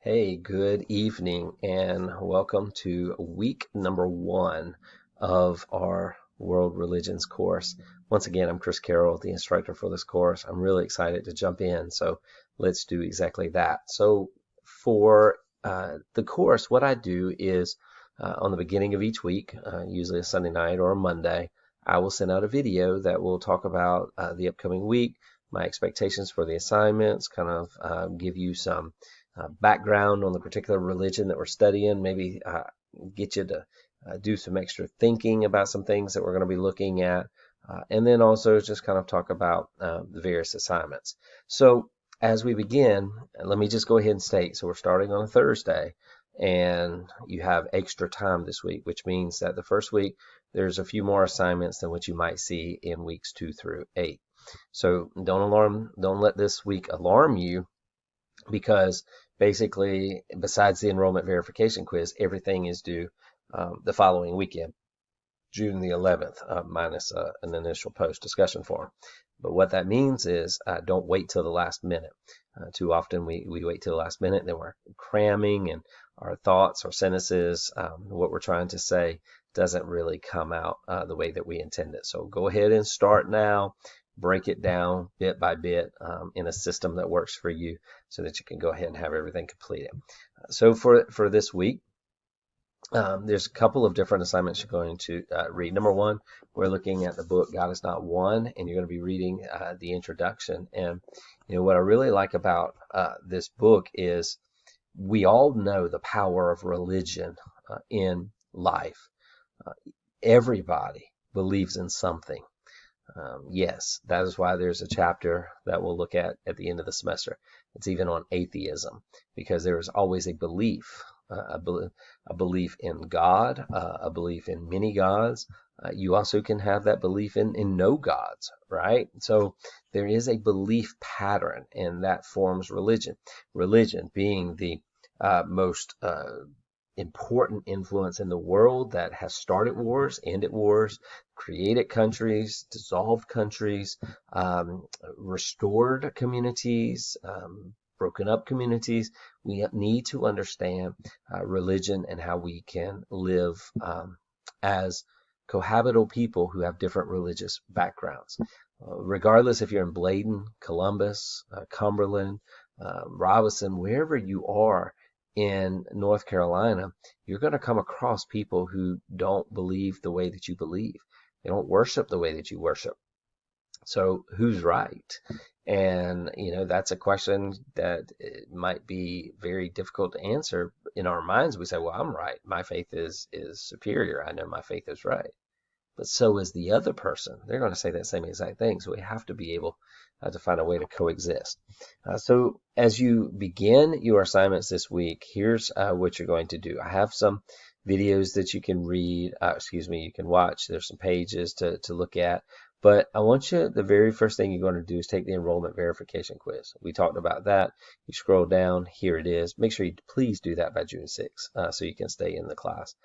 Hey, good evening, and welcome to week number 1 of our World Religions course. Once again, I'm Chris Carroll, the instructor for this course. I'm really excited to jump in, so let's do exactly that. So, for the course, what I do is on the beginning of each week, usually a Sunday night or a Monday, I will send out a video that will talk about the upcoming week, my expectations for the assignments, kind of give you some background on the particular religion that we're studying, maybe get you to do some extra thinking about some things that we're going to be looking at, and then also just kind of talk about the various assignments. So as we begin, let me just go ahead and state, so we're starting on a Thursday, and you have extra time this week, which means that the first week there's a few more assignments than what you might see in weeks 2 through 8. So don't let this week alarm you, because basically, besides the enrollment verification quiz, everything is due the following weekend, June the 11th, minus an initial post discussion forum. But what that means is don't wait till the last minute. Too often we wait till the last minute, then we're cramming, and our thoughts or sentences, what we're trying to say, doesn't really come out the way that we intended. So go ahead and start now. Break it down bit by bit in a system that works for you so that you can go ahead and have everything completed. So for this week, there's a couple of different assignments you're going to read. Number one, we're looking at the book God Is Not One, and you're going to be reading the introduction. And what I really like about this book is we all know the power of religion in life. Everybody believes in something. Yes, that is why there's a chapter that we'll look at the end of the semester. It's even on atheism, because there is always a belief, a belief in God, a belief in many gods. You also can have that belief in no gods, right? So there is a belief pattern, and that forms religion. Religion being the most important influence in the world that has started wars, ended wars, created countries, dissolved countries, restored communities, broken up communities. We need to understand religion and how we can live as cohabitable people who have different religious backgrounds. Regardless if you're in Bladen, Columbus, Cumberland, Robinson, wherever you are in North Carolina, you're going to come across people who don't believe the way that you believe. They don't worship the way that you worship. So who's right? And that's a question that might be very difficult to answer. In our minds, we say, well, I'm right. My faith is superior. I know my faith is right. But so is the other person. They're going to say that same exact thing. So we have to be able to find a way to coexist. So as you begin your assignments this week, here's what you're going to do. I have some videos that you can read, you can watch. There's some pages to look at. But I want you, the very first thing you're going to do is take the enrollment verification quiz. We talked about that. You scroll down, here it is. Make sure you please do that by June 6th so you can stay in the class.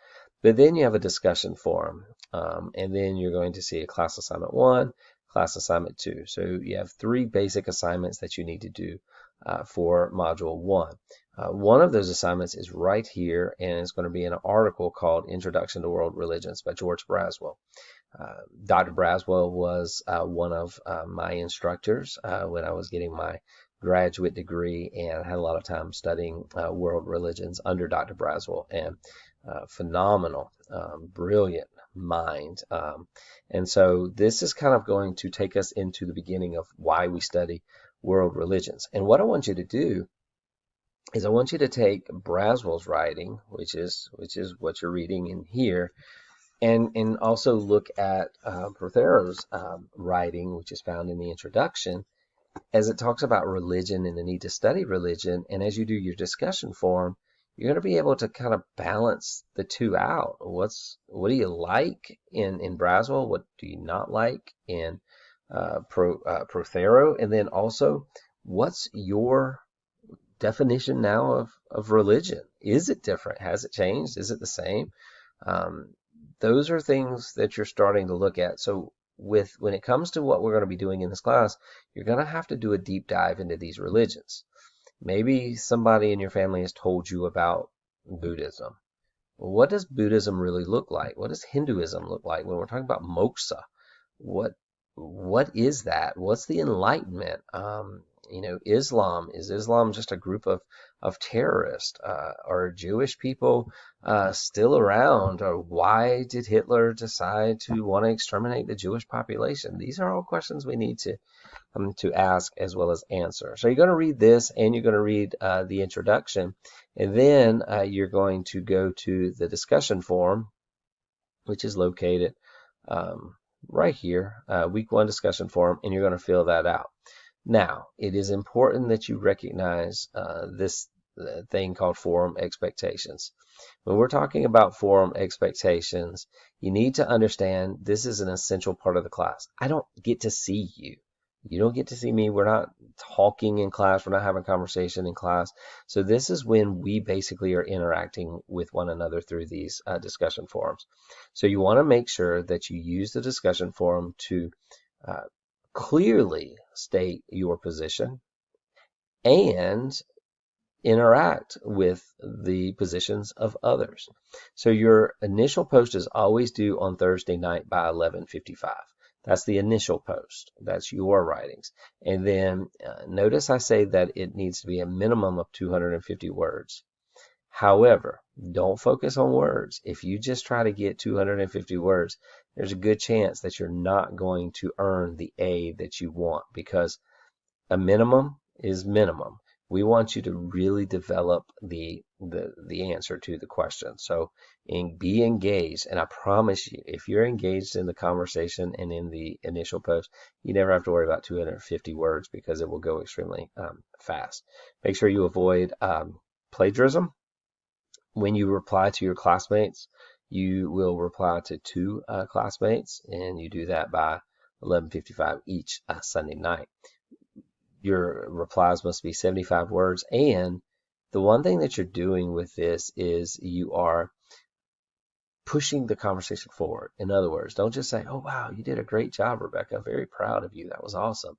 But then you have a discussion forum, and then you're going to see a class assignment 1, class assignment 2. So you have 3 basic assignments that you need to do for module 1. One of those assignments is right here, and it's going to be an article called Introduction to World Religions by George Braswell. Dr. Braswell was one of my instructors when I was getting my graduate degree, and I had a lot of time studying world religions under Dr. Braswell, and phenomenal, brilliant mind. And so this is kind of going to take us into the beginning of why we study world religions. And what I want you to do is I want you to take Braswell's writing, which is what you're reading in here, and also look at Prothero's writing, which is found in the introduction, as it talks about religion and the need to study religion. And as you do your discussion forum, you're going to be able to kind of balance the two out. What do you like in Braswell? What do you not like in Prothero? And then also, what's your definition now of religion? Is it different? Has it changed? Is it the same? Those are things that you're starting to look at. So when it comes to what we're going to be doing in this class, you're going to have to do a deep dive into these religions. Maybe somebody in your family has told you about Buddhism. Well, what does Buddhism really look like? What does Hinduism look like? When we're talking about moksha, what what is that? What's the Enlightenment? Islam, is Islam just a group of terrorists? Are Jewish people still around? Or why did Hitler decide to want to exterminate the Jewish population? These are all questions we need to ask as well as answer. So you're going to read this, and you're going to read the introduction, and then you're going to go to the discussion forum, which is located right here, week 1 discussion forum, and you're going to fill that out. Now, it is important that you recognize this thing called forum expectations. When we're talking about forum expectations, you need to understand this is an essential part of the class. I don't get to see you. You don't get to see me. We're not talking in class. We're not having a conversation in class. So this is when we basically are interacting with one another through these discussion forums. So you want to make sure that you use the discussion forum to clearly state your position and interact with the positions of others. So your initial post is always due on Thursday night by 11:55. That's the initial post. That's your writings. And then notice I say that it needs to be a minimum of 250 words. However, don't focus on words. If you just try to get 250 words, there's a good chance that you're not going to earn the A that you want, because a minimum is minimum. We want you to really develop the answer to the question. So be engaged, and I promise you, if you're engaged in the conversation and in the initial post, you never have to worry about 250 words because it will go extremely fast. Make sure you avoid plagiarism. When you reply to your classmates, you will reply to 2 classmates, and you do that by 11:55 each Sunday night. Your replies must be 75 words. And the one thing that you're doing with this is you are pushing the conversation forward. In other words, don't just say, "Oh, wow, you did a great job, Rebecca. Very proud of you. That was awesome."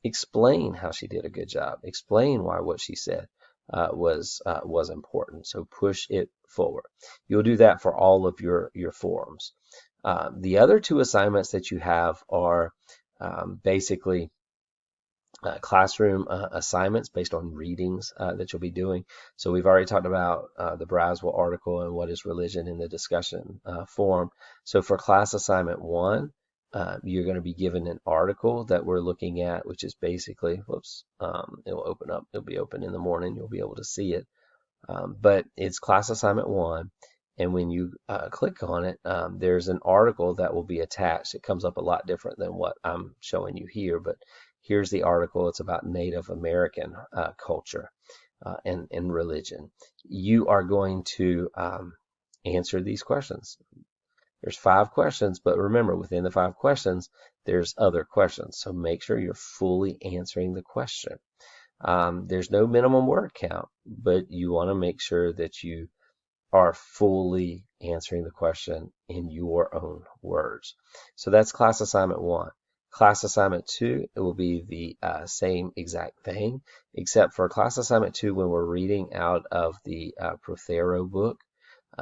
Explain how she did a good job. Explain why what she said was important. So push it forward. You'll do that for all of your forums. The other 2 assignments that you have are basically classroom assignments based on readings that you'll be doing. So we've already talked about the Braswell article and what is religion in the discussion forum. So for class assignment 1, you're going to be given an article that we're looking at, which is basically, it'll open up. It'll be open in the morning. You'll be able to see it. But it's class assignment 1. And when you click on it, there's an article that will be attached. It comes up a lot different than what I'm showing you here, but here's the article. It's about Native American culture and religion. You are going to answer these questions. There's 5 questions, but remember, within the 5 questions, there's other questions. So make sure you're fully answering the question. There's no minimum word count, but you want to make sure that you are fully answering the question in your own words. So that's class assignment 1. Class assignment 2, it will be the same exact thing, except for class assignment 2, when we're reading out of the Prothero book,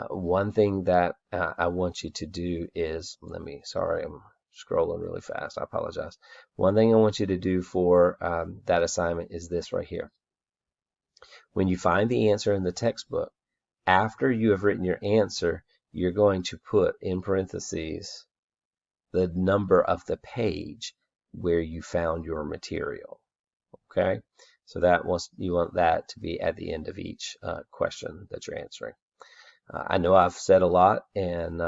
one thing that I want you to do is, sorry, I'm scrolling really fast. I apologize. One thing I want you to do for that assignment is this right here. When you find the answer in the textbook, after you have written your answer, you're going to put in parentheses the number of the page where you found your material. Okay, so you want that to be at the end of each question that you're answering. I know I've said a lot, and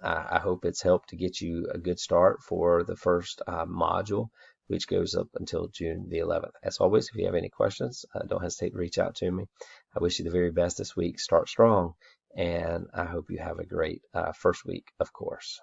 I hope it's helped to get you a good start for the first module, which goes up until June the 11th. As always, if you have any questions, don't hesitate to reach out to me. I wish you the very best this week. Start strong, and I hope you have a great first week of course.